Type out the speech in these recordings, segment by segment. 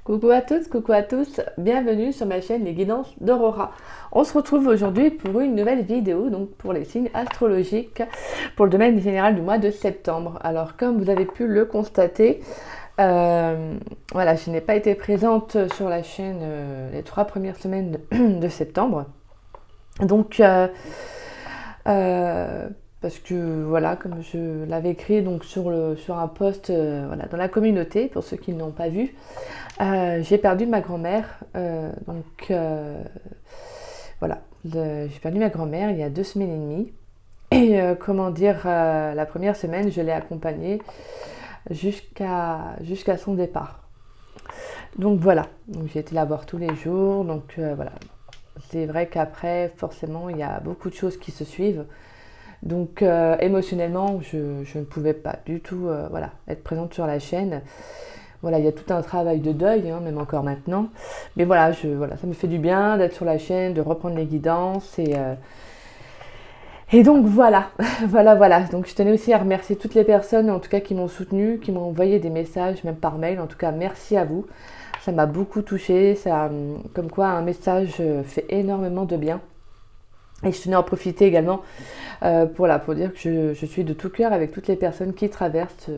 Coucou à tous, bienvenue sur ma chaîne Les Guidances d'Aurora. On se retrouve aujourd'hui pour une nouvelle vidéo, donc pour les signes astrologiques, pour le domaine général du mois de septembre. Alors comme vous avez pu le constater, voilà, je n'ai pas été présente sur la chaîne les 3 premières semaines de septembre. Donc, parce que voilà, comme je l'avais écrit donc sur un post voilà, dans la communauté, pour ceux qui ne l'ont pas vu, j'ai perdu ma grand-mère. Voilà, j'ai perdu ma grand-mère il y a 2 semaines et demie. Et comment dire, la première semaine, je l'ai accompagnée jusqu'à son départ. Donc voilà, donc j'ai été la voir tous les jours. Donc voilà, c'est vrai qu'après, forcément, il y a beaucoup de choses qui se suivent. Donc émotionnellement, je ne pouvais pas du tout voilà, être présente sur la chaîne. Voilà, il y a tout un travail de deuil, hein, même encore maintenant. Mais voilà, voilà, ça me fait du bien d'être sur la chaîne, de reprendre les guidances. Et donc voilà, voilà. Donc je tenais aussi à remercier toutes les personnes, en tout cas, qui m'ont soutenue, qui m'ont envoyé des messages, même par mail. En tout cas, merci à vous. Ça m'a beaucoup touchée. Comme quoi, un message fait énormément de bien. Et je tenais à en profiter également pour dire que je suis de tout cœur avec toutes les personnes qui traversent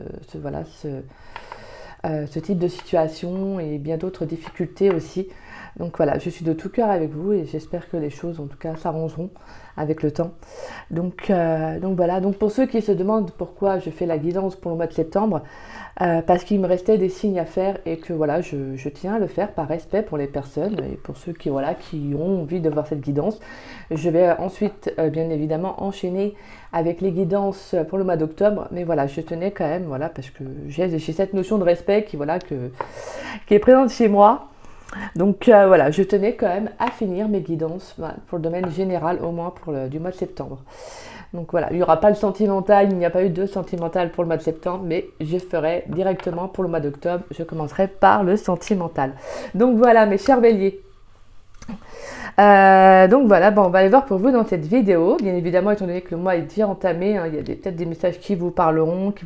ce type de situation et bien d'autres difficultés aussi. Donc voilà, je suis de tout cœur avec vous et j'espère que les choses en tout cas s'arrangeront avec le temps. Donc voilà, donc pour ceux qui se demandent pourquoi je fais la guidance pour le mois de septembre, parce qu'il me restait des signes à faire et que voilà, je tiens à le faire par respect pour les personnes et pour ceux qui ont envie de voir cette guidance. Je vais ensuite bien évidemment enchaîner avec les guidances pour le mois d'octobre, mais voilà, je tenais quand même, voilà, parce que j'ai cette notion de respect qui est présente chez moi. Donc voilà, je tenais quand même à finir mes guidances pour le domaine général, au moins du mois de septembre. Donc voilà, il n'y aura pas le sentimental, il n'y a pas eu de sentimental pour le mois de septembre, mais je ferai directement pour le mois d'octobre. Je commencerai par le sentimental. Donc voilà, mes chers béliers. Donc voilà, bon, on va aller voir pour vous dans cette vidéo. Bien évidemment, étant donné que le mois est déjà entamé, hein, il y a peut-être des messages qui vous parleront, qui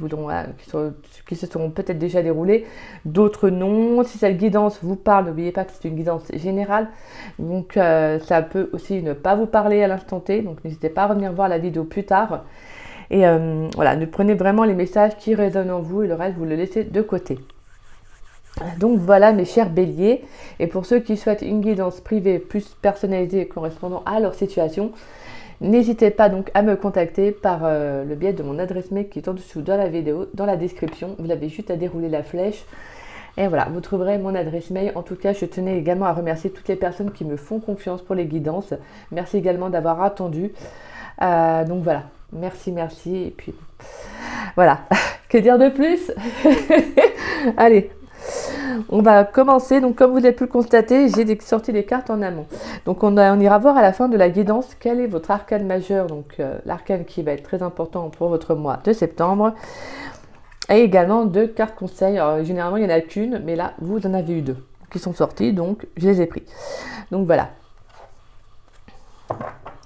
se seront peut-être déjà déroulés, d'autres non. Si cette guidance vous parle, n'oubliez pas que c'est une guidance générale, donc ça peut aussi ne pas vous parler à l'instant T, donc n'hésitez pas à revenir voir la vidéo plus tard. Et voilà, ne prenez vraiment les messages qui résonnent en vous et le reste, vous le laissez de côté. Donc voilà mes chers béliers, et pour ceux qui souhaitent une guidance privée plus personnalisée correspondant à leur situation, n'hésitez pas donc à me contacter par le biais de mon adresse mail qui est en dessous dans la vidéo, dans la description. Vous avez juste à dérouler la flèche et voilà, vous trouverez mon adresse mail. En tout cas, je tenais également à remercier toutes les personnes qui me font confiance pour les guidances. Merci également d'avoir attendu. Donc voilà, merci, et puis voilà, que dire de plus? Allez, on va commencer. Donc comme vous avez pu le constater, j'ai sorti des cartes en amont. Donc on ira voir à la fin de la guidance quel est votre arcane majeur, donc l'arcane qui va être très important pour votre mois de septembre. Et également 2 cartes conseils. Alors, généralement il n'y en a qu'une, mais là vous en avez eu 2 qui sont sorties, donc je les ai pris. Donc voilà.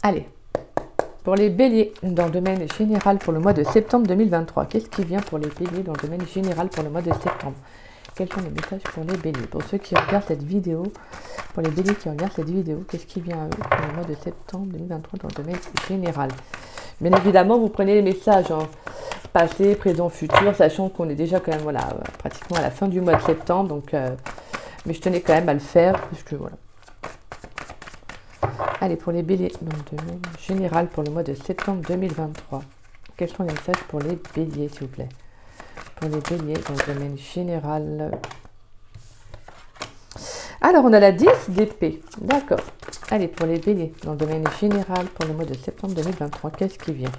Allez, pour les béliers dans le domaine général pour le mois de septembre 2023, qu'est-ce qui vient pour les béliers dans le domaine général pour le mois de septembre? Quels sont les messages pour les béliers? Pour ceux qui regardent cette vidéo, pour les béliers qui regardent cette vidéo, qu'est-ce qui vient à eux pour le mois de septembre 2023 dans le domaine général? Bien évidemment, vous prenez les messages en passé, présent, futur, sachant qu'on est déjà quand même voilà, pratiquement à la fin du mois de septembre. Donc, mais je tenais quand même à le faire, parce que voilà. Allez, pour les béliers dans le domaine général pour le mois de septembre 2023, quels sont les messages pour les béliers, s'il vous plaît? Pour les béliers dans le domaine général. Alors, on a la 10 d'épée. D'accord. Allez, pour les béliers dans le domaine général pour le mois de septembre 2023, qu'est-ce qui vient?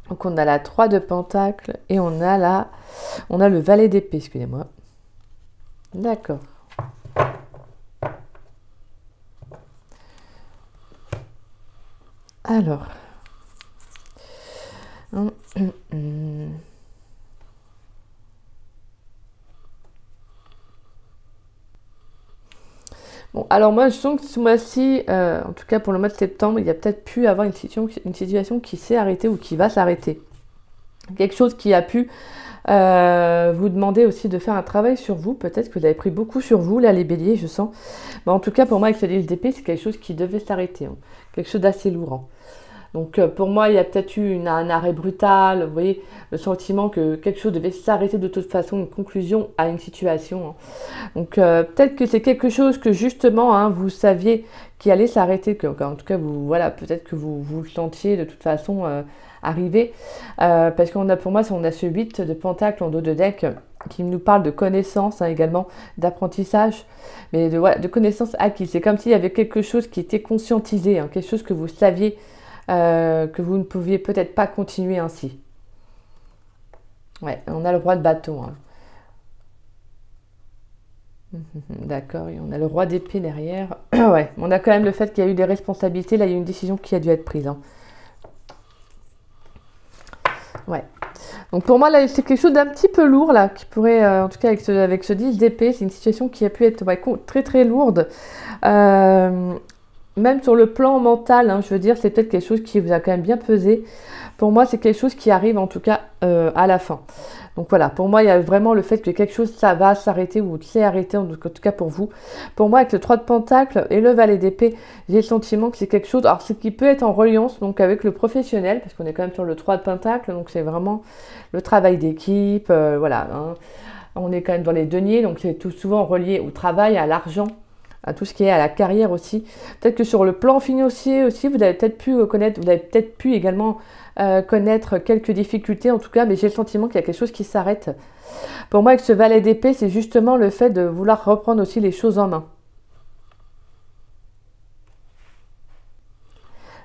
Donc, on a la 3 de pentacle et on a le valet d'épée, excusez-moi. D'accord. Alors. Bon, alors moi je sens que ce mois-ci, en tout cas pour le mois de septembre, il y a peut-être pu avoir une situation qui s'est arrêtée ou qui va s'arrêter. Quelque chose qui a pu Vous demandez aussi de faire un travail sur vous. Peut-être que vous avez pris beaucoup sur vous, là, les béliers, je sens. Mais en tout cas, pour moi, avec ce 10 d'épée, c'est quelque chose qui devait s'arrêter. Hein. Quelque chose d'assez lourd. Hein. Donc pour moi, il y a peut-être eu un arrêt brutal, vous voyez, le sentiment que quelque chose devait s'arrêter de toute façon, une conclusion à une situation. Hein. Donc peut-être que c'est quelque chose que justement, hein, vous saviez qui allait s'arrêter, en tout cas, vous, voilà, peut-être que vous le sentiez de toute façon arriver. Parce qu'on a, pour moi, on a ce 8 de pentacle en dos de deck qui nous parle de connaissances hein, également, d'apprentissage, mais de connaissances acquises. C'est comme s'il y avait quelque chose qui était conscientisé, hein, quelque chose que vous saviez que vous ne pouviez peut-être pas continuer ainsi. Ouais, on a le roi de bâton. Hein. D'accord, et on a le roi d'épée derrière. Ouais, on a quand même le fait qu'il y a eu des responsabilités. Là, il y a eu une décision qui a dû être prise. Hein. Ouais. Donc pour moi, là, c'est quelque chose d'un petit peu lourd, là, qui pourrait, en tout cas avec ce 10 d'épée, c'est une situation qui a pu être très très lourde. Même sur le plan mental, hein, je veux dire, c'est peut-être quelque chose qui vous a quand même bien pesé. Pour moi, c'est quelque chose qui arrive en tout cas à la fin. Donc voilà, pour moi, il y a vraiment le fait que quelque chose, ça va s'arrêter ou s'est arrêté, en tout cas pour vous. Pour moi, avec le 3 de pentacle et le valet d'épée, j'ai le sentiment que c'est quelque chose, alors ce qui peut être en reliance donc avec le professionnel, parce qu'on est quand même sur le 3 de pentacle, donc c'est vraiment le travail d'équipe, voilà. Hein. On est quand même dans les deniers, donc c'est tout souvent relié au travail, à l'argent, à tout ce qui est à la carrière aussi. Peut-être que sur le plan financier aussi, vous avez peut-être pu connaître, vous avez peut-être pu également connaître quelques difficultés en tout cas, mais j'ai le sentiment qu'il y a quelque chose qui s'arrête. Pour moi, avec ce valet d'épée, c'est justement le fait de vouloir reprendre aussi les choses en main.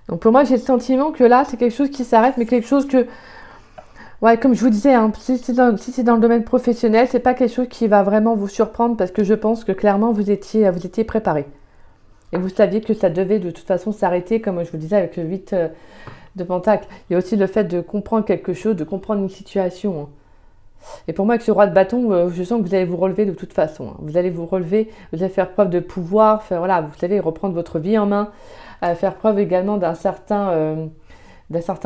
Donc pour moi, j'ai le sentiment que là, c'est quelque chose qui s'arrête, mais quelque chose que... Ouais, comme je vous disais, hein, si c'est dans le domaine professionnel, c'est pas quelque chose qui va vraiment vous surprendre parce que je pense que clairement vous étiez préparé. Et vous saviez que ça devait de toute façon s'arrêter, comme je vous disais avec le 8 de pentacle. Il y a aussi le fait de comprendre quelque chose, de comprendre une situation. Hein. Et pour moi, avec ce roi de bâton, je sens que vous allez vous relever de toute façon. Hein. Vous allez vous relever, vous allez faire preuve de pouvoir, voilà, vous savez, reprendre votre vie en main, faire preuve également d'un certain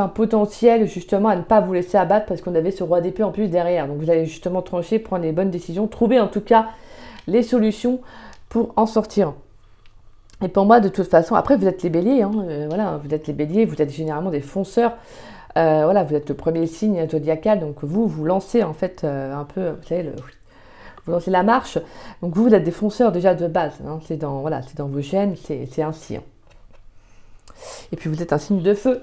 potentiel justement à ne pas vous laisser abattre parce qu'on avait ce roi d'épée en plus derrière. Donc vous allez justement trancher, prendre les bonnes décisions, trouver en tout cas les solutions pour en sortir. Et pour moi, de toute façon, après vous êtes les béliers, hein, voilà, vous êtes les béliers, vous êtes généralement des fonceurs. Voilà, vous êtes le premier signe zodiacal, donc vous lancez en fait un peu, vous savez, vous lancez la marche. Donc vous êtes des fonceurs déjà de base, hein, c'est dans vos gènes, c'est ainsi. Hein. Et puis vous êtes un signe de feu.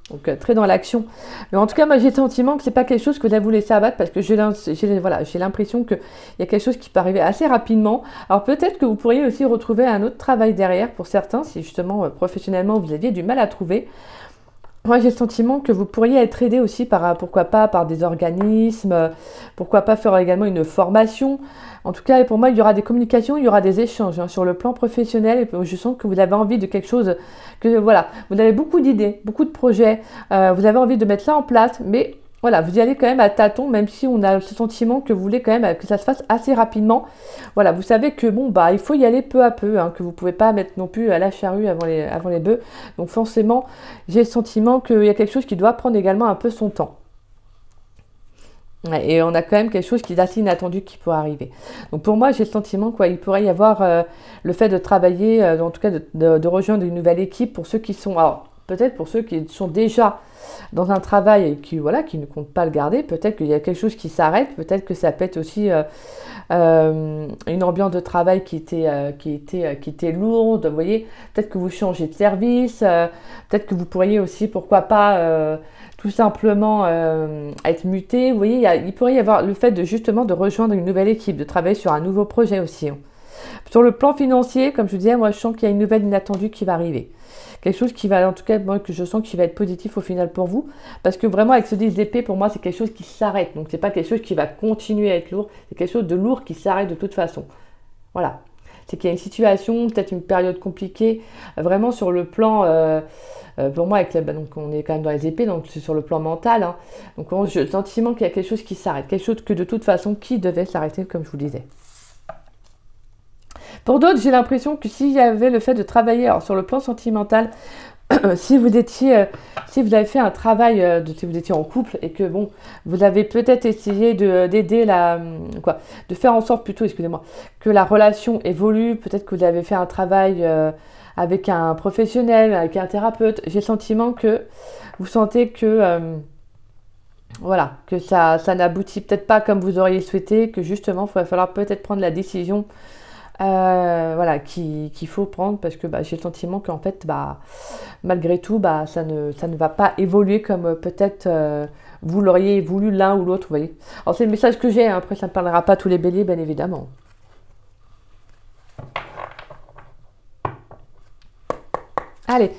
Donc très dans l'action. Mais en tout cas, moi j'ai le sentiment que c'est pas quelque chose que vous allez vous laisser abattre parce que j'ai l'impression qu'il y a quelque chose qui peut arriver assez rapidement. Alors peut-être que vous pourriez aussi retrouver un autre travail derrière pour certains, si justement professionnellement vous aviez du mal à trouver. Moi, j'ai le sentiment que vous pourriez être aidé aussi pourquoi pas, par des organismes, pourquoi pas faire également une formation. En tout cas, pour moi, il y aura des communications, il y aura des échanges hein, sur le plan professionnel. Et je sens que vous avez envie de quelque chose, voilà, vous avez beaucoup d'idées, beaucoup de projets, vous avez envie de mettre ça en place, mais voilà, vous y allez quand même à tâtons, même si on a ce sentiment que vous voulez quand même que ça se fasse assez rapidement. Voilà, vous savez que bon, bah, il faut y aller peu à peu, hein, que vous ne pouvez pas mettre non plus à la charrue avant les bœufs. Donc forcément, j'ai le sentiment qu'il y a quelque chose qui doit prendre également un peu son temps. Et on a quand même quelque chose qui est assez inattendu qui pourrait arriver. Donc pour moi, j'ai le sentiment qu'il pourrait y avoir le fait de travailler, en tout cas de rejoindre une nouvelle équipe pour ceux qui sont... Alors, peut-être pour ceux qui sont déjà dans un travail et qui ne comptent pas le garder, peut-être qu'il y a quelque chose qui s'arrête, peut-être que ça peut être aussi une ambiance de travail qui était lourde, vous voyez, peut-être que vous changez de service, peut-être que vous pourriez aussi, pourquoi pas, tout simplement être muté, vous voyez, il pourrait y avoir le fait de rejoindre une nouvelle équipe, de travailler sur un nouveau projet aussi. Hein. Sur le plan financier, comme je vous disais, moi je sens qu'il y a une nouvelle inattendue qui va arriver. Quelque chose qui va, en tout cas, moi, que je sens qui va être positif au final pour vous. Parce que vraiment, avec ce 10 d'épée, pour moi, c'est quelque chose qui s'arrête. Donc, c'est pas quelque chose qui va continuer à être lourd. C'est quelque chose de lourd qui s'arrête de toute façon. Voilà. C'est qu'il y a une situation, peut-être une période compliquée. Vraiment sur le plan, pour moi, donc on est quand même dans les épées, donc c'est sur le plan mental. Hein. Donc, j'ai le sentiment qu'il y a quelque chose qui s'arrête. Quelque chose que de toute façon, qui devait s'arrêter, comme je vous disais. Pour d'autres, j'ai l'impression que s'il y avait le fait de travailler sur le plan sentimental, si vous étiez, si vous avez fait un travail, si vous étiez en couple et que bon, vous avez peut-être essayé d'aider de faire en sorte plutôt, excusez-moi, que la relation évolue, peut-être que vous avez fait un travail avec un professionnel, avec un thérapeute. J'ai le sentiment que vous sentez que, voilà, que ça n'aboutit peut-être pas comme vous auriez souhaité, que justement, il va falloir peut-être prendre la décision voilà, qu'il faut prendre parce que j'ai le sentiment qu'en fait, malgré tout, ça ne va pas évoluer comme peut-être vous l'auriez voulu l'un ou l'autre, vous voyez. Alors c'est le message que j'ai, hein. Après ça ne parlera pas à tous les béliers, bien évidemment. Allez,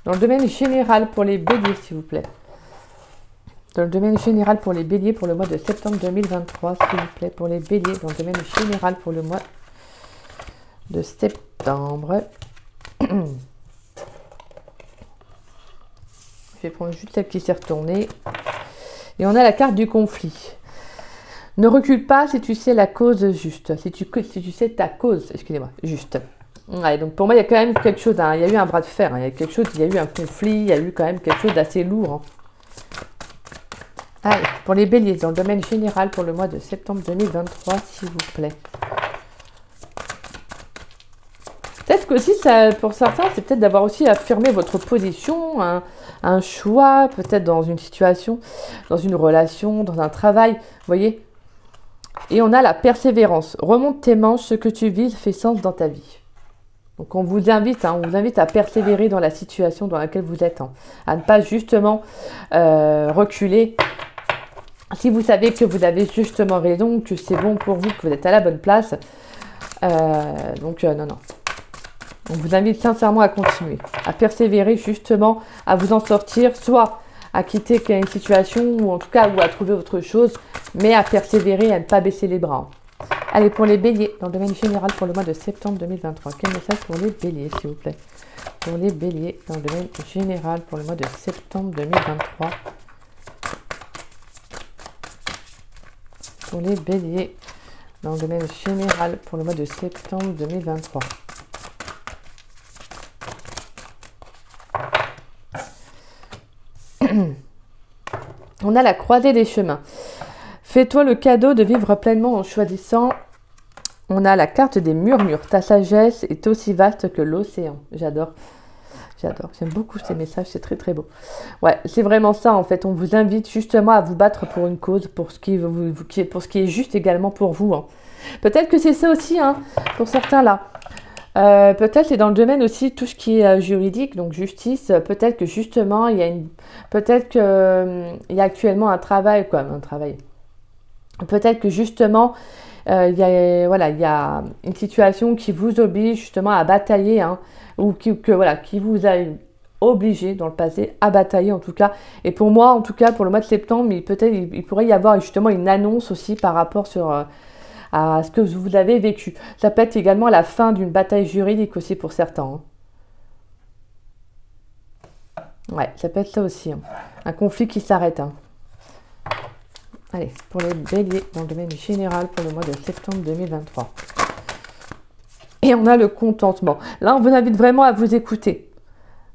dans le domaine général pour les béliers, s'il vous plaît. Dans le domaine général pour les béliers pour le mois de septembre 2023, s'il vous plaît, pour les béliers, dans le domaine général pour le mois de septembre. Je vais prendre juste celle qui s'est retournée. Et on a la carte du conflit. Ne recule pas si tu sais la cause juste. Si tu sais ta cause, excusez-moi, juste. Ouais, donc pour moi, il y a quand même quelque chose. Hein, il y a eu un bras de fer. Hein, il y a quelque chose, il y a eu un conflit. Il y a eu quand même quelque chose d'assez lourd. Hein. Allez, pour les béliers, dans le domaine général pour le mois de septembre 2023, s'il vous plaît. Peut-être que aussi, pour certains, c'est peut-être d'avoir aussi affirmé votre position, un choix, peut-être dans une situation, dans une relation, dans un travail, vous voyez. Et on a la persévérance. Remonte tes manches, ce que tu vises fait sens dans ta vie. Donc on vous invite, on vous invite à persévérer dans la situation dans laquelle vous êtes, à ne pas justement reculer. Si vous savez que vous avez justement raison, que c'est bon pour vous, que vous êtes à la bonne place, non. On vous invite sincèrement à continuer, à persévérer justement, à vous en sortir, soit à quitter une situation, ou en tout cas, ou à trouver autre chose, mais à persévérer, à ne pas baisser les bras. Allez, pour les béliers, dans le domaine général pour le mois de septembre 2023, quel message pour les béliers, s'il vous plaît? Pour les béliers, dans le domaine général pour le mois de septembre 2023. Pour les béliers, dans le domaine général pour le mois de septembre 2023. On a la croisée des chemins. Fais-toi le cadeau de vivre pleinement en choisissant. On a la carte des murmures. Ta sagesse est aussi vaste que l'océan. J'adore. J'adore. J'aime beaucoup ces messages. C'est très très beau. Ouais, c'est vraiment ça en fait. On vous invite justement à vous battre pour une cause, pour ce qui est juste également pour vous. Peut-être que c'est ça aussi pour certains là. Peut-être c'est dans le domaine aussi tout ce qui est juridique, donc justice. Peut-être que justement il y a actuellement un travail, Peut-être que justement il y a une situation qui vous oblige justement à batailler, ou qui vous a obligé dans le passé à batailler en tout cas. Et pour moi, en tout cas pour le mois de septembre, il pourrait y avoir justement une annonce aussi par rapport à ce que vous avez vécu. Ça peut être également la fin d'une bataille juridique aussi pour certains. Ouais, ça peut être ça aussi. Un conflit qui s'arrête. Allez, pour les béliers, dans le domaine général pour le mois de septembre 2023. Et on a le contentement. Là, on vous invite vraiment à vous écouter.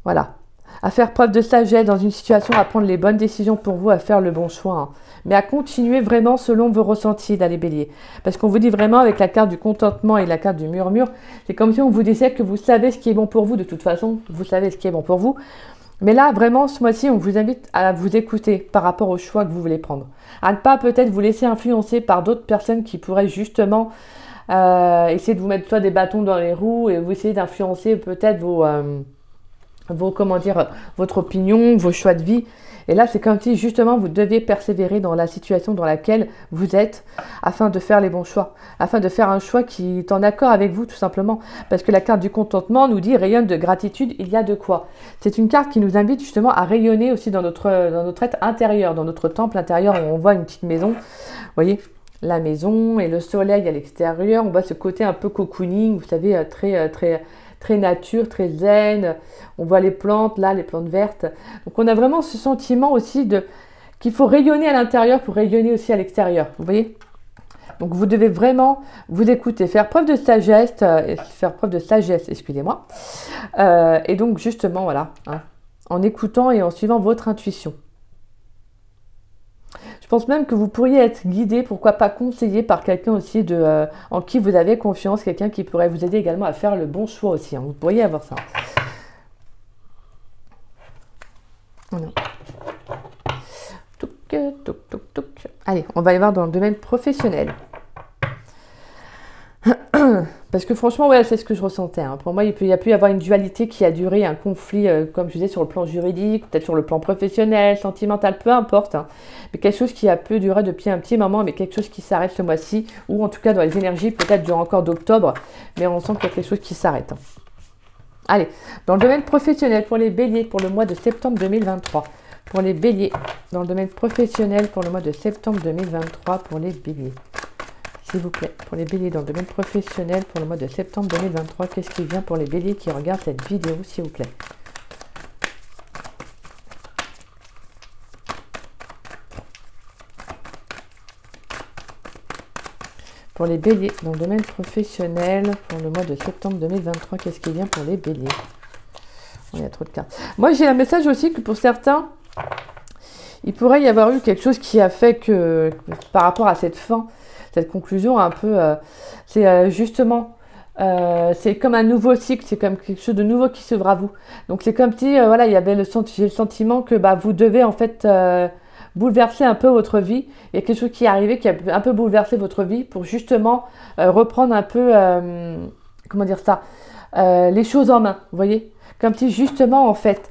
Voilà. À faire preuve de sagesse dans une situation, à prendre les bonnes décisions pour vous, à faire le bon choix. Mais à continuer vraiment selon vos ressentis dans les béliers. Parce qu'on vous dit vraiment avec la carte du contentement et la carte du murmure, c'est comme si on vous disait que vous savez ce qui est bon pour vous. De toute façon, vous savez ce qui est bon pour vous. Mais là, vraiment, ce mois-ci, on vous invite à vous écouter par rapport au choix que vous voulez prendre. À ne pas peut-être vous laisser influencer par d'autres personnes qui pourraient justement essayer de vous mettre soit des bâtons dans les roues et vous essayer d'influencer peut-être votre opinion, vos choix de vie. Et là, c'est comme si justement vous deviez persévérer dans la situation dans laquelle vous êtes afin de faire les bons choix, afin de faire un choix qui est en accord avec vous tout simplement. Parce que la carte du contentement nous dit rayonne de gratitude, il y a de quoi. C'est une carte qui nous invite justement à rayonner aussi dans notre être intérieur, dans notre temple intérieur où on voit une petite maison. Vous voyez, la maison et le soleil à l'extérieur, on voit ce côté un peu cocooning, vous savez, très nature, très zen. On voit les plantes, là, les plantes vertes. Donc, on a vraiment ce sentiment aussi qu'il faut rayonner à l'intérieur pour rayonner aussi à l'extérieur. Vous voyez? Donc, vous devez vraiment vous écouter, faire preuve de sagesse, excusez-moi. Et donc, justement, voilà. en écoutant et en suivant votre intuition. Je pense même que vous pourriez être guidé, pourquoi pas conseillé par quelqu'un aussi en qui vous avez confiance, quelqu'un qui pourrait vous aider également à faire le bon choix aussi. Hein. Vous pourriez avoir ça. Voilà. Touc, touc, touc, touc. Allez, on va y voir dans le domaine professionnel. Parce que franchement, ouais, c'est ce que je ressentais. Hein. Pour moi, il y a pu y avoir une dualité qui a duré, un conflit, comme je disais, sur le plan juridique, peut-être sur le plan professionnel, sentimental, peu importe. Hein. Mais quelque chose qui a pu durer depuis un petit moment, mais quelque chose qui s'arrête ce mois-ci, ou en tout cas dans les énergies, peut-être durant encore d'octobre, mais on sent qu'il y a quelque chose qui s'arrête. Hein. Allez, dans le domaine professionnel, pour les béliers, pour le mois de septembre 2023. Pour les béliers, dans le domaine professionnel, pour le mois de septembre 2023, pour les béliers. S'il vous plaît, pour les béliers dans le domaine professionnel, pour le mois de septembre 2023, qu'est-ce qui vient pour les béliers qui regardent cette vidéo, s'il vous plaît? Pour les béliers dans le domaine professionnel, pour le mois de septembre 2023, qu'est-ce qui vient pour les béliers? Il y a trop de cartes. Moi, j'ai un message aussi que pour certains, il pourrait y avoir eu quelque chose qui a fait que, par rapport à cette fin, cette conclusion un peu, c'est justement, c'est comme un nouveau cycle, c'est comme quelque chose de nouveau qui s'ouvre à vous. Donc c'est comme si, voilà, il y avait j'ai le sentiment que vous devez en fait bouleverser un peu votre vie. Il y a quelque chose qui est arrivé qui a un peu bouleversé votre vie pour justement reprendre un peu, comment dire ça, les choses en main, vous voyez? Comme si justement en fait,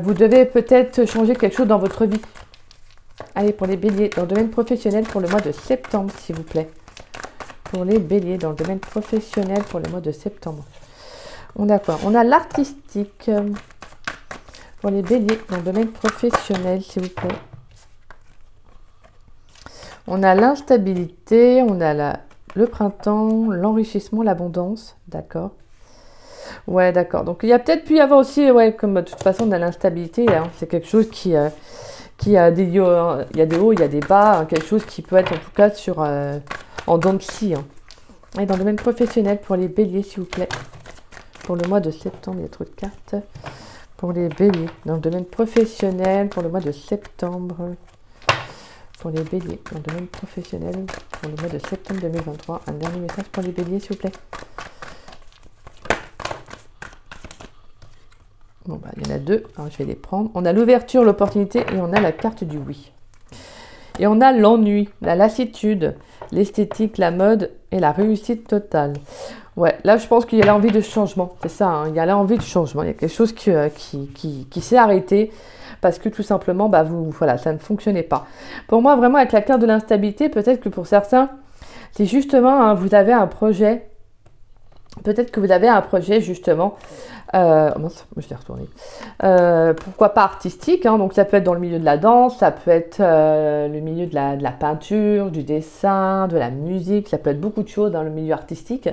vous devez peut-être changer quelque chose dans votre vie. Allez, pour les béliers, dans le domaine professionnel, pour le mois de septembre, s'il vous plaît. Pour les béliers, dans le domaine professionnel, pour le mois de septembre. On a quoi? On a l'artistique. Pour les béliers, dans le domaine professionnel, s'il vous plaît. On a l'instabilité, on a le printemps, l'enrichissement, l'abondance. D'accord. Ouais, d'accord. Donc, il y a peut-être pu y avoir aussi, ouais, comme de toute façon, on a l'instabilité. Hein, c'est quelque chose qui a des hauts, il y a des hauts, il y a des bas, hein, quelque chose qui peut être en tout cas sur en dents de scie. Hein. Et dans le domaine professionnel, pour les béliers, s'il vous plaît. Pour le mois de septembre, il y a trop de cartes. Pour les béliers, dans le domaine professionnel, pour le mois de septembre. Pour les béliers, dans le domaine professionnel, pour le mois de septembre 2023. Un dernier message pour les béliers, s'il vous plaît. Bon, il y en a deux, alors je vais les prendre. On a l'ouverture, l'opportunité et on a la carte du oui. Et on a l'ennui, la lassitude, l'esthétique, la mode et la réussite totale. Ouais, là je pense qu'il y a l'envie de changement, c'est ça, hein, il y a l'envie de changement. Il y a quelque chose qui s'est arrêté parce que tout simplement, voilà, ça ne fonctionnait pas. Pour moi, vraiment, avec la carte de l'instabilité, peut-être que pour certains, c'est justement, hein, vous avez un projet. Peut-être que vous avez un projet justement, mince, je vais retourner. Pourquoi pas artistique, hein, donc ça peut être dans le milieu de la danse, ça peut être le milieu de la peinture, du dessin, de la musique, ça peut être beaucoup de choses dans le milieu artistique.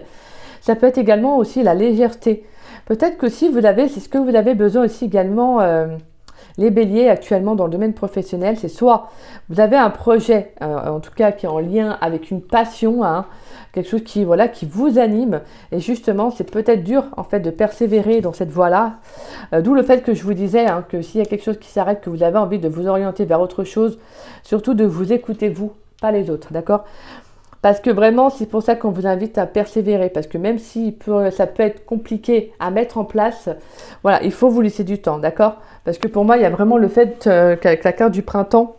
Ça peut être également aussi la légèreté. Peut-être que si vous avez, c'est ce que vous avez besoin aussi également, les béliers actuellement dans le domaine professionnel, c'est soit vous avez un projet, en tout cas qui est en lien avec une passion, hein, quelque chose qui, voilà, qui vous anime, et justement c'est peut-être dur en fait de persévérer dans cette voie-là, d'où le fait que je vous disais, hein, que s'il y a quelque chose qui s'arrête, que vous avez envie de vous orienter vers autre chose, surtout de vous écouter vous, pas les autres, d'accord? Parce que vraiment, c'est pour ça qu'on vous invite à persévérer. Parce que même si ça peut être compliqué à mettre en place, voilà, il faut vous laisser du temps, d'accord? Parce que pour moi, il y a vraiment le fait qu'avec la carte du printemps,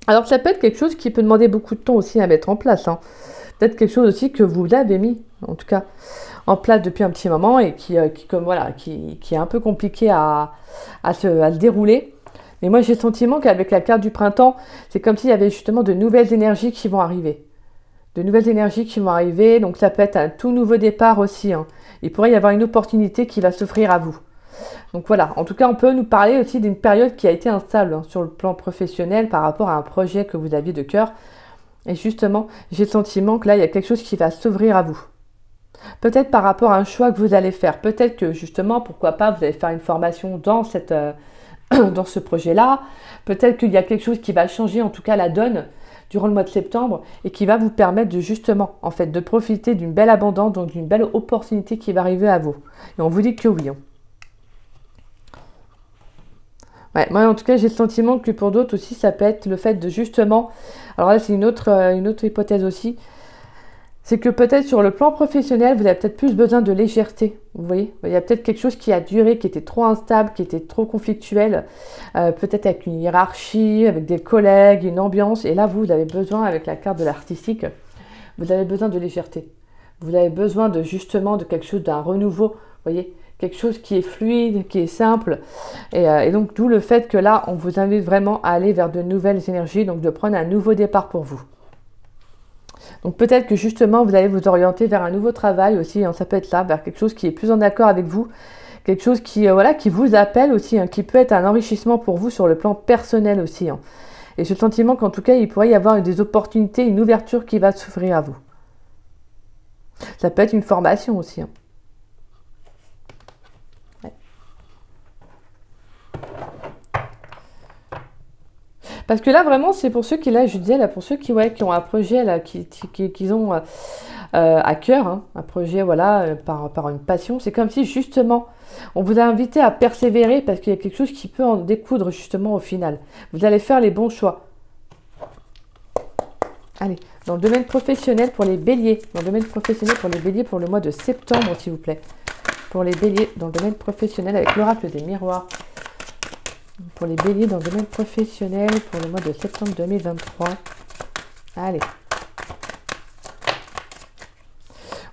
alors ça peut être quelque chose qui peut demander beaucoup de temps aussi à mettre en place. Hein. Peut-être quelque chose aussi que vous avez mis, en tout cas, en place depuis un petit moment et qui est un peu compliqué à se dérouler. Mais moi, j'ai le sentiment qu'avec la carte du printemps, c'est comme s'il y avait justement de nouvelles énergies qui vont arriver. De nouvelles énergies qui vont arriver, donc ça peut être un tout nouveau départ aussi. Hein. Il pourrait y avoir une opportunité qui va s'offrir à vous. Donc voilà, en tout cas, on peut nous parler aussi d'une période qui a été instable, hein, sur le plan professionnel par rapport à un projet que vous aviez de cœur. Et justement, j'ai le sentiment que là, il y a quelque chose qui va s'ouvrir à vous. Peut-être par rapport à un choix que vous allez faire. Peut-être que justement, pourquoi pas, vous allez faire une formation dans dans ce projet-là. Peut-être qu'il y a quelque chose qui va changer, en tout cas la donne, durant le mois de septembre et qui va vous permettre de justement, en fait, de profiter d'une belle abondance, donc d'une belle opportunité qui va arriver à vous. Et on vous dit que oui. Hein. Ouais, moi, en tout cas, j'ai le sentiment que pour d'autres aussi, ça peut être le fait de justement... Alors là, c'est une autre hypothèse aussi. C'est que peut-être sur le plan professionnel, vous avez peut-être plus besoin de légèreté. Vous voyez, il y a peut-être quelque chose qui a duré, qui était trop instable, qui était trop conflictuel. Peut-être avec une hiérarchie, avec des collègues, une ambiance. Et là, vous avez besoin, avec la carte de l'artistique, vous avez besoin de légèreté. Vous avez besoin de justement de quelque chose, d'un renouveau. Vous voyez, quelque chose qui est fluide, qui est simple. Et donc, d'où le fait que là, on vous invite vraiment à aller vers de nouvelles énergies, donc de prendre un nouveau départ pour vous. Donc, peut-être que justement, vous allez vous orienter vers un nouveau travail aussi, hein, ça peut être là, vers quelque chose qui est plus en accord avec vous, quelque chose qui, voilà, qui vous appelle aussi, hein, qui peut être un enrichissement pour vous sur le plan personnel aussi. Hein. Et j'ai le sentiment qu'en tout cas, il pourrait y avoir des opportunités, une ouverture qui va s'ouvrir à vous. Ça peut être une formation aussi. Hein. Parce que là, vraiment, c'est pour ceux qui, là, je disais, là, pour ceux qui, ouais, qui ont un projet, là, qui ont à cœur, hein, un projet, voilà, par une passion. C'est comme si, justement, on vous a invité à persévérer parce qu'il y a quelque chose qui peut en découdre, justement, au final. Vous allez faire les bons choix. Allez, dans le domaine professionnel pour les béliers. Dans le domaine professionnel pour les béliers pour le mois de septembre, s'il vous plaît. Pour les béliers, dans le domaine professionnel avec l'oracle des miroirs. Pour les béliers dans le domaine professionnel pour le mois de septembre 2023. Allez.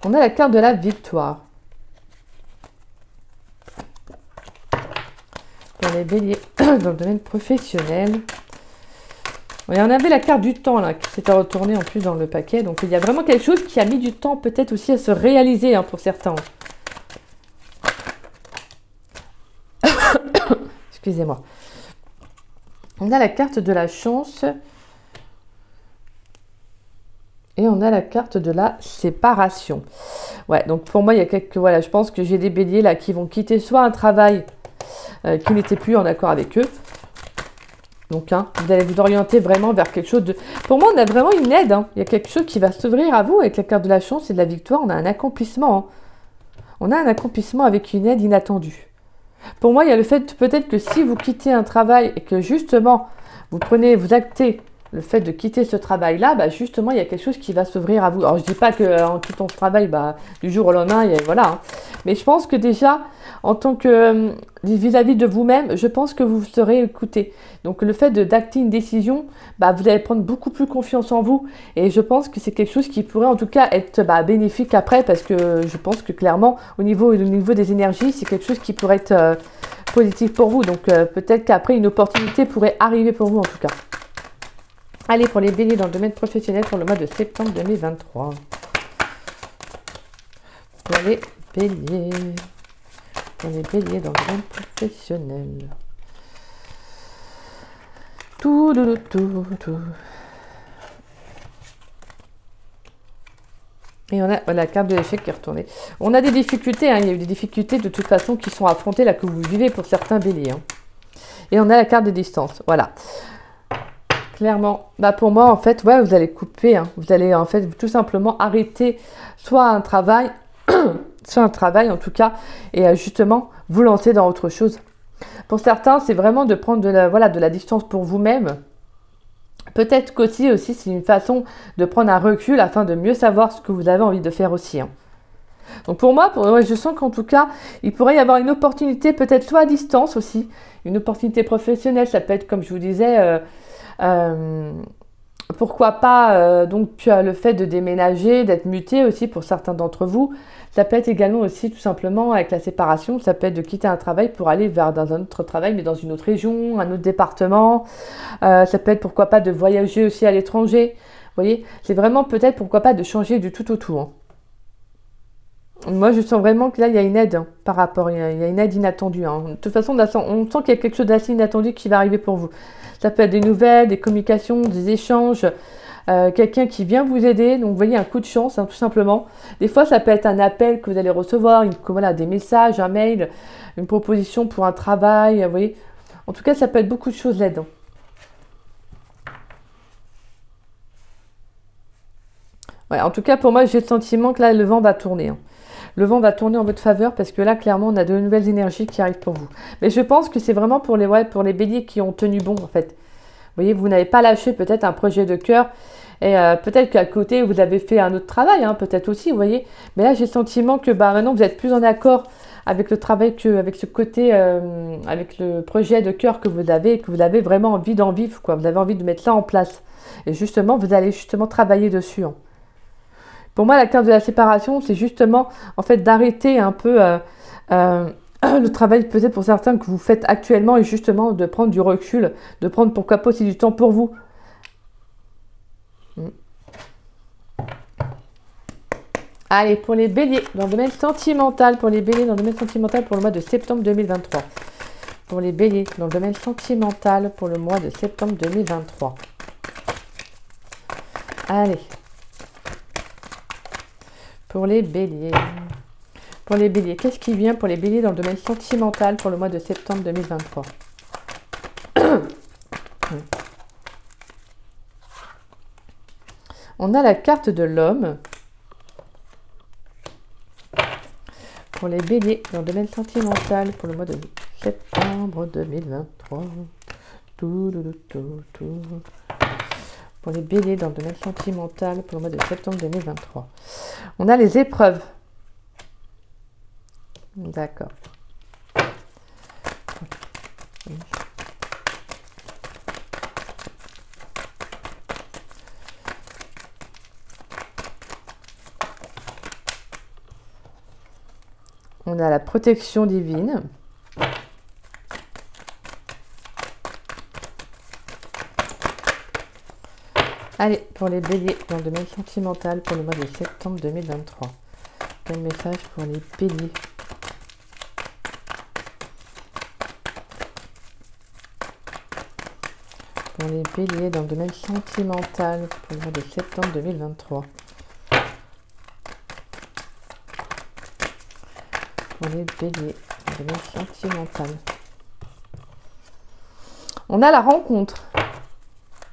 On a la carte de la victoire. Pour les béliers dans le domaine professionnel. Et on avait la carte du temps là, qui s'était retournée en plus dans le paquet. Donc il y a vraiment quelque chose qui a mis du temps peut-être aussi à se réaliser, hein, pour certains. Excusez-moi. On a la carte de la chance. Et on a la carte de la séparation. Ouais, donc pour moi, il y a quelques... Voilà, je pense que j'ai des béliers là qui vont quitter soit un travail qui n'était plus en accord avec eux. Donc, hein, vous allez vous orienter vraiment vers quelque chose de... Pour moi, on a vraiment une aide. Hein. Il y a quelque chose qui va s'ouvrir à vous avec la carte de la chance et de la victoire. On a un accomplissement. Hein. On a un accomplissement avec une aide inattendue. Pour moi, il y a le fait peut-être que si vous quittez un travail et que justement, vous actez le fait de quitter ce travail-là, bah justement, il y a quelque chose qui va s'ouvrir à vous. Alors, je ne dis pas qu'en quittant ce travail, bah, du jour au lendemain, voilà. Hein. Mais je pense que déjà, en tant que vis-à-vis de vous-même, je pense que vous serez écouté. Donc, le fait d'acter une décision, bah, vous allez prendre beaucoup plus confiance en vous. Et je pense que c'est quelque chose qui pourrait en tout cas être bénéfique après, parce que je pense que clairement, au niveau des énergies, c'est quelque chose qui pourrait être positif pour vous. Donc, peut-être qu'après, une opportunité pourrait arriver pour vous en tout cas. Allez, pour les béliers dans le domaine professionnel pour le mois de septembre 2023. Pour les béliers. Pour les béliers dans le domaine professionnel. Tout. Et on a la carte de l'échec qui est retournée. On a des difficultés, hein, il y a eu des difficultés de toute façon qui sont affrontées là que vous vivez pour certains béliers. Hein. Et on a la carte des distances, voilà. Clairement, bah pour moi en fait, ouais, vous allez couper, hein. Vous allez en fait tout simplement arrêter soit un travail, soit un travail en tout cas, et justement vous lancer dans autre chose. Pour certains, c'est vraiment de prendre de la distance pour vous-même. Peut-être qu'aussi c'est une façon de prendre un recul afin de mieux savoir ce que vous avez envie de faire aussi. Hein. Donc pour moi, je sens qu'en tout cas, il pourrait y avoir une opportunité, peut-être soit à distance aussi, une opportunité professionnelle, ça peut être comme je vous disais, pourquoi pas donc le fait de déménager, d'être muté aussi pour certains d'entre vous. Ça peut être également aussi tout simplement avec la séparation, ça peut être de quitter un travail pour aller dans un autre travail mais dans une autre région, un autre département. Ça peut être pourquoi pas de voyager aussi à l'étranger. Vous voyez, c'est vraiment peut-être pourquoi pas de changer du tout au tout. Hein. Moi, je sens vraiment que là, il y a une aide par rapport, il y a une aide inattendue. Hein. De toute façon, on sent qu'il y a quelque chose d'assez inattendu qui va arriver pour vous. Ça peut être des nouvelles, des communications, des échanges, quelqu'un qui vient vous aider. Donc, vous voyez, un coup de chance, hein, tout simplement. Des fois, ça peut être un appel que vous allez recevoir, des messages, un mail, une proposition pour un travail. Vous voyez. En tout cas, ça peut être beaucoup de choses là-dedans. Ouais, en tout cas, pour moi, j'ai le sentiment que là, le vent va tourner. Hein. le vent va tourner en votre faveur parce que là, clairement, on a de nouvelles énergies qui arrivent pour vous. Mais je pense que c'est vraiment pour les béliers qui ont tenu bon, en fait. Vous voyez, vous n'avez pas lâché peut-être un projet de cœur et peut-être qu'à côté, vous avez fait un autre travail, hein, peut-être aussi, vous voyez. Mais là, j'ai le sentiment que maintenant, vous êtes plus en accord avec le travail avec ce côté, avec le projet de cœur que vous avez vraiment envie d'en vivre, quoi. Vous avez envie de mettre ça en place. Et justement, vous allez justement travailler dessus, hein. Pour moi, la carte de la séparation, c'est justement, en fait, d'arrêter un peu le travail pesé pour certains que vous faites actuellement et justement de prendre du recul, de prendre pourquoi pas aussi du temps pour vous. Allez, pour les béliers, dans le domaine sentimental, pour le mois de septembre 2023. Pour les béliers, dans le domaine sentimental, pour le mois de septembre 2023. Allez. Pour les béliers. Pour les béliers, qu'est-ce qui vient pour les béliers dans le domaine sentimental pour le mois de septembre 2023? On a la carte de l'homme. Pour les béliers dans le domaine sentimental pour le mois de septembre 2023. Pour les béliers dans le domaine sentimental pour le mois de septembre 2023. On a les épreuves. D'accord. On a la protection divine. Allez, pour les béliers dans le domaine sentimental pour le mois de septembre 2023. Quel message pour les béliers? Pour les béliers dans le domaine sentimental pour le mois de septembre 2023. Pour les béliers dans le domaine sentimental. On a la rencontre.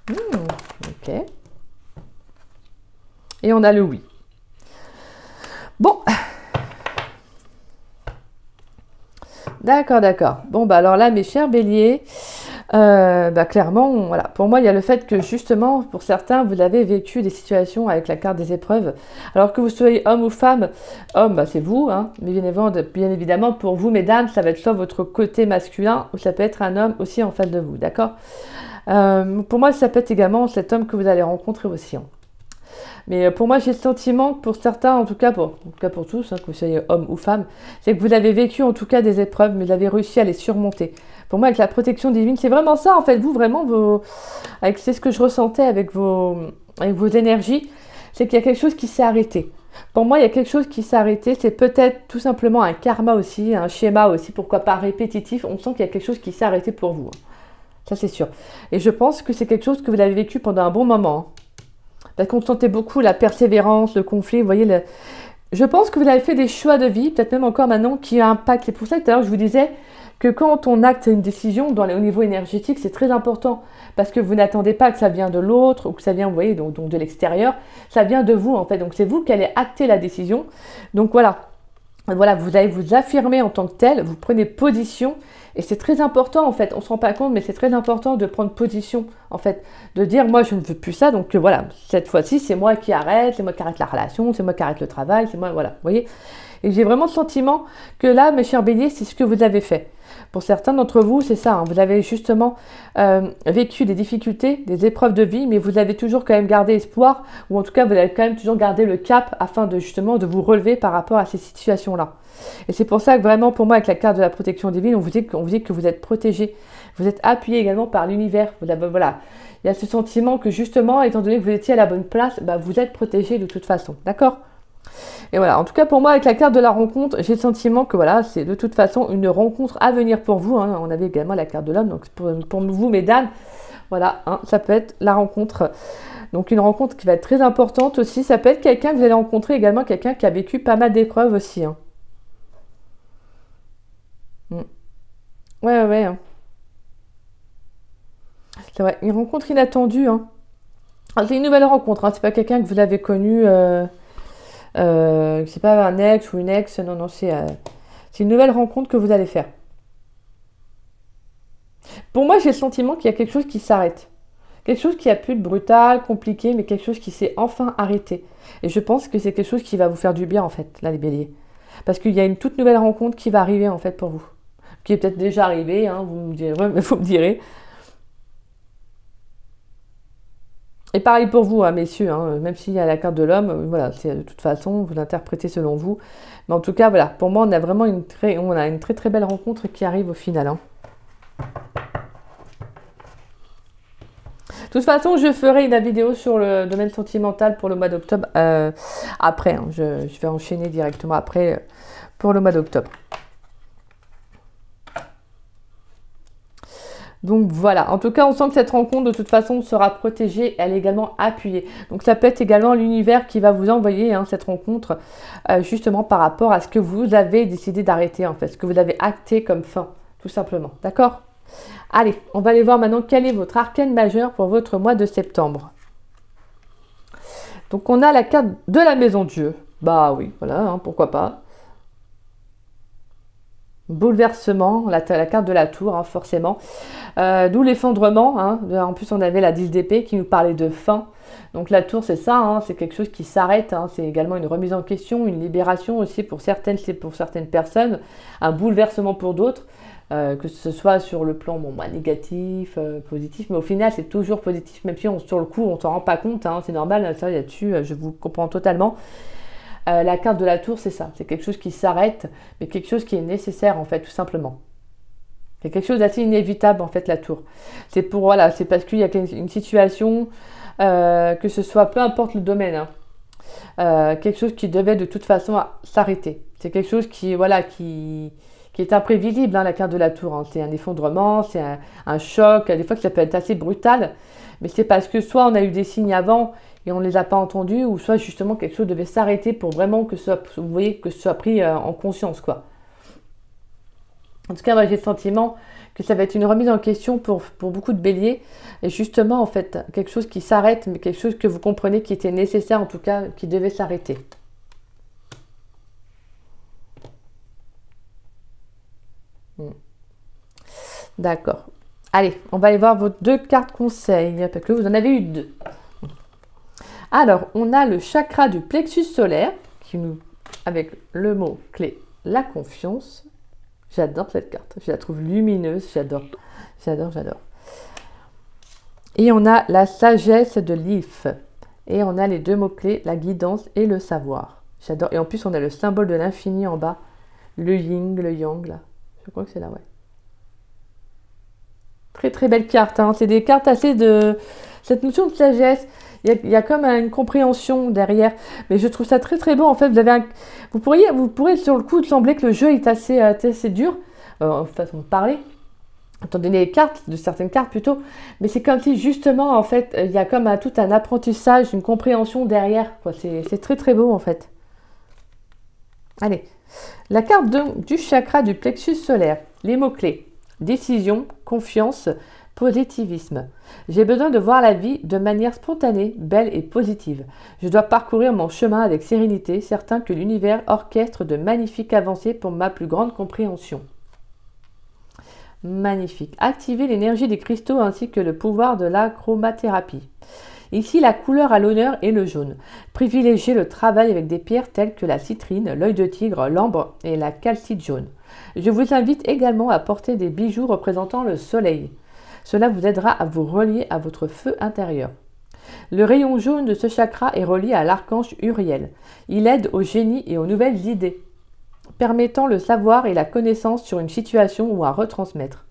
Ok. Et on a le oui. Bon. D'accord, d'accord. Bon, bah alors là, mes chers béliers, clairement, voilà. Pour moi, il y a le fait que justement, pour certains, vous avez vécu des situations avec la carte des épreuves. Alors que vous soyez homme ou femme, homme, bah, c'est vous, hein. Mais bien évidemment, pour vous, mesdames, ça va être soit votre côté masculin ou ça peut être un homme aussi en face de vous, d'accord? Pour moi, ça peut être également cet homme que vous allez rencontrer aussi, hein. Mais pour moi, j'ai le sentiment que pour certains, en tout cas pour tous, hein, que vous soyez homme ou femme, c'est que vous avez vécu en tout cas des épreuves, mais vous avez réussi à les surmonter. Pour moi, avec la protection divine, c'est vraiment ça, en fait. Vous, vraiment, c'est ce que je ressentais avec vos énergies, c'est qu'il y a quelque chose qui s'est arrêté. Pour moi, il y a quelque chose qui s'est arrêté. C'est peut-être tout simplement un karma aussi, un schéma aussi, pourquoi pas répétitif. On sent qu'il y a quelque chose qui s'est arrêté pour vous. Ça, c'est sûr. Et je pense que c'est quelque chose que vous avez vécu pendant un bon moment. Parce qu'on sentait beaucoup la persévérance, le conflit. Vous voyez, je pense que vous avez fait des choix de vie, peut-être même encore maintenant, qui impactent. C'est pour ça que tout à l'heure, je vous disais que quand on acte une décision au niveau énergétique, c'est très important. Parce que vous n'attendez pas que ça vienne de l'autre ou que ça vient, vous voyez, donc de l'extérieur. Ça vient de vous, en fait. Donc, c'est vous qui allez acter la décision. Donc, voilà. Voilà, vous allez vous affirmer en tant que tel. Vous prenez position. Et c'est très important, en fait. On ne se rend pas compte, mais c'est très important de prendre position, en fait. De dire, moi, je ne veux plus ça. Donc, voilà, cette fois-ci, c'est moi qui arrête. C'est moi qui arrête la relation. C'est moi qui arrête le travail. C'est moi, voilà. Vous voyez? Et j'ai vraiment le sentiment que là, mes chers béliers, c'est ce que vous avez fait. Pour certains d'entre vous, c'est ça, hein, vous avez justement vécu des difficultés, des épreuves de vie, mais vous avez toujours quand même gardé espoir, ou en tout cas, vous avez quand même toujours gardé le cap afin de justement de vous relever par rapport à ces situations-là. Et c'est pour ça que vraiment, pour moi, avec la carte de la protection divine, on vous dit que vous êtes protégé, vous êtes appuyé également par l'univers. Voilà, il y a ce sentiment que justement, étant donné que vous étiez à la bonne place, vous êtes protégé de toute façon, d'accord ? Et voilà, en tout cas pour moi avec la carte de la rencontre, j'ai le sentiment que voilà, c'est de toute façon une rencontre à venir pour vous, hein. On avait également la carte de l'homme, donc pour vous mesdames, voilà, hein, ça peut être la rencontre. Donc une rencontre qui va être très importante aussi, ça peut être quelqu'un que vous allez rencontrer également, quelqu'un qui a vécu pas mal d'épreuves aussi, hein. Ouais, hein. C'est vrai, une rencontre inattendue, hein. C'est une nouvelle rencontre, hein. C'est pas quelqu'un que vous avez connu C'est pas un ex ou une ex, non, non, c'est une nouvelle rencontre que vous allez faire. Pour moi, j'ai le sentiment qu'il y a quelque chose qui s'arrête. Quelque chose qui a pu être brutal, compliqué, mais quelque chose qui s'est enfin arrêté. Et je pense que c'est quelque chose qui va vous faire du bien, en fait, là, les béliers. Parce qu'il y a une toute nouvelle rencontre qui va arriver, en fait, pour vous. Qui est peut-être déjà arrivée, hein, vous me direz, vous me direz. Et pareil pour vous, hein, messieurs, hein, même s'il y a la carte de l'homme, voilà, c'est de toute façon, vous l'interprétez selon vous. Mais en tout cas, voilà, pour moi, on a vraiment une très très belle rencontre qui arrive au final. Hein. De toute façon, je ferai une vidéo sur le domaine sentimental pour le mois d'octobre après. Hein, je vais enchaîner directement après pour le mois d'octobre. Donc voilà, en tout cas, on sent que cette rencontre, de toute façon, sera protégée, elle est également appuyée. Donc ça peut être également l'univers qui va vous envoyer hein, cette rencontre, justement par rapport à ce que vous avez décidé d'arrêter, en fait, ce que vous avez acté comme fin, tout simplement. D'accord ? Allez, on va aller voir maintenant quel est votre arcane majeur pour votre mois de septembre. Donc on a la carte de la maison Dieu. Bah oui, voilà, hein, pourquoi pas. Bouleversement, la carte de la tour, hein, forcément. D'où l'effondrement. Hein. En plus, on avait la 10 d'épée qui nous parlait de fin. Donc la tour, c'est ça, hein, c'est quelque chose qui s'arrête. Hein. C'est également une remise en question, une libération aussi pour certaines personnes, un bouleversement pour d'autres. Que ce soit sur le plan négatif, positif, mais au final c'est toujours positif, même si sur le coup on s'en rend pas compte, hein, c'est normal, ça là-dessus je vous comprends totalement. La carte de la tour, c'est ça, c'est quelque chose qui s'arrête, mais quelque chose qui est nécessaire en fait, tout simplement. C'est quelque chose d'assez inévitable en fait, la tour. C'est parce qu'il y a une situation, que ce soit, peu importe le domaine, hein, quelque chose qui devait de toute façon s'arrêter. C'est quelque chose qui est imprévisible, hein, la carte de la tour. Hein. C'est un effondrement, c'est un choc. Des fois, ça peut être assez brutal, mais c'est parce que soit on a eu des signes avant et on ne les a pas entendus, ou soit justement quelque chose devait s'arrêter pour vraiment que ce soit pris en conscience, quoi. En tout cas, moi, j'ai le sentiment que ça va être une remise en question pour beaucoup de béliers. Et justement, en fait, quelque chose qui s'arrête, mais quelque chose que vous comprenez qui était nécessaire, en tout cas, qui devait s'arrêter. D'accord. Allez, on va aller voir vos 2 cartes conseils, parce que vous en avez eu 2. Alors, on a le chakra du plexus solaire, avec le mot clé, la confiance. J'adore cette carte, je la trouve lumineuse, j'adore. Et on a la sagesse de l'If. Et on a les 2 mots-clés, la guidance et le savoir. J'adore. Et en plus, on a le symbole de l'infini en bas. Le yin, le yang, là. Je crois que c'est là, ouais. Très très belle carte, hein. C'est des cartes assez de... Cette notion de sagesse, il y a comme une compréhension derrière. Mais je trouve ça très très beau. En fait, vous pourrez sur le coup sembler que le jeu est assez dur, en façon de parler, étant donné les cartes, de certaines cartes plutôt. Mais c'est comme si justement, en fait, il y a comme tout un apprentissage, une compréhension derrière, quoi. C'est très très beau en fait. Allez, la carte du chakra du plexus solaire, les mots-clés. Décision, confiance, positivisme. J'ai besoin de voir la vie de manière spontanée, belle et positive. Je dois parcourir mon chemin avec sérénité, certain que l'univers orchestre de magnifiques avancées pour ma plus grande compréhension. Magnifique. Activer l'énergie des cristaux ainsi que le pouvoir de la chromathérapie. Ici, la couleur à l'honneur est le jaune. Privilégiez le travail avec des pierres telles que la citrine, l'œil de tigre, l'ambre et la calcite jaune. Je vous invite également à porter des bijoux représentant le soleil. Cela vous aidera à vous relier à votre feu intérieur. Le rayon jaune de ce chakra est relié à l'archange Uriel. Il aide au génie et aux nouvelles idées, permettant le savoir et la connaissance sur une situation ou à retransmettre.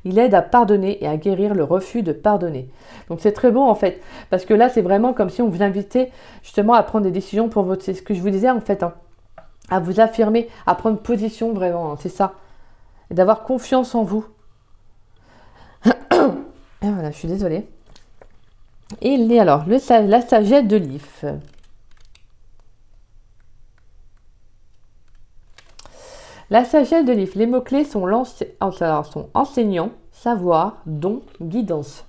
Il aide à pardonner et à guérir le refus de pardonner. Donc c'est très beau en fait, parce que là c'est vraiment comme si on vous invitait justement à prendre des décisions pour votre... C'est ce que je vous disais en fait, hein, à vous affirmer, à prendre position vraiment, hein, c'est ça. Et d'avoir confiance en vous. Et voilà, je suis désolée. Et la sagesse de l'If. La sagesse de l'If, les mots-clés sont enseignant, savoir, don, guidance.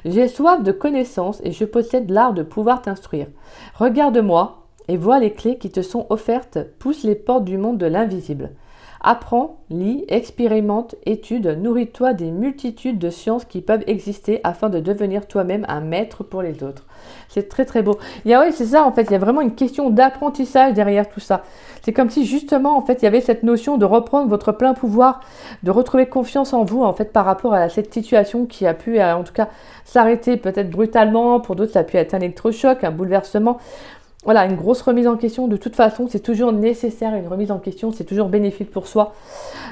J'ai soif de connaissances et je possède l'art de pouvoir t'instruire. Regarde-moi, et vois les clés qui te sont offertes. Pousse les portes du monde de l'invisible. Apprends, lis, expérimente, étude, nourris-toi des multitudes de sciences qui peuvent exister afin de devenir toi-même un maître pour les autres. C'est très très beau. Oui, c'est ça en fait, il y a vraiment une question d'apprentissage derrière tout ça. C'est comme si justement en fait il y avait cette notion de reprendre votre plein pouvoir, de retrouver confiance en vous en fait par rapport à cette situation qui a pu en tout cas s'arrêter peut-être brutalement, pour d'autres ça a pu être un électrochoc, un bouleversement. Voilà, une grosse remise en question, de toute façon, c'est toujours nécessaire, une remise en question, c'est toujours bénéfique pour soi.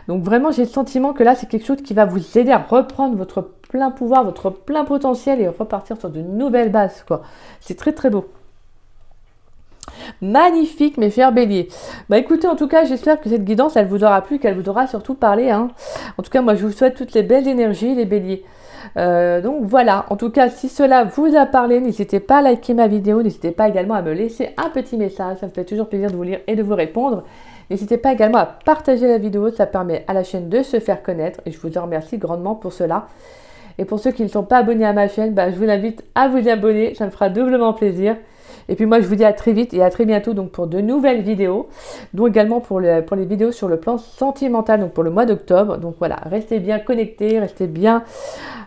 Donc vraiment, j'ai le sentiment que là, c'est quelque chose qui va vous aider à reprendre votre plein pouvoir, votre plein potentiel et repartir sur de nouvelles bases, quoi. C'est très très beau. Magnifique, mes chers béliers. Écoutez, en tout cas, j'espère que cette guidance, elle vous aura plu, qu'elle vous aura surtout parlé, hein. En tout cas, moi, je vous souhaite toutes les belles énergies, les béliers. Donc voilà, en tout cas, si cela vous a parlé, n'hésitez pas à liker ma vidéo, n'hésitez pas également à me laisser un petit message, ça me fait toujours plaisir de vous lire et de vous répondre. N'hésitez pas également à partager la vidéo, ça permet à la chaîne de se faire connaître et je vous en remercie grandement pour cela. Et pour ceux qui ne sont pas abonnés à ma chaîne, je vous invite à vous abonner, ça me fera doublement plaisir. Et puis moi, je vous dis à très vite et à très bientôt donc pour de nouvelles vidéos, dont également pour les vidéos sur le plan sentimental, donc pour le mois d'octobre. Donc voilà, restez bien connectés, restez bien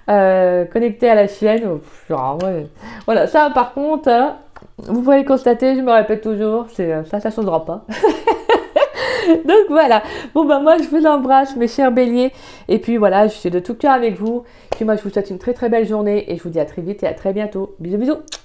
connectés à la chaîne. Ouais. Voilà, ça par contre, vous pouvez le constater, je me répète toujours, ça ne changera pas. Donc voilà, moi je vous embrasse mes chers béliers et puis voilà, je suis de tout cœur avec vous. Puis moi je vous souhaite une très très belle journée et je vous dis à très vite et à très bientôt. Bisous bisous.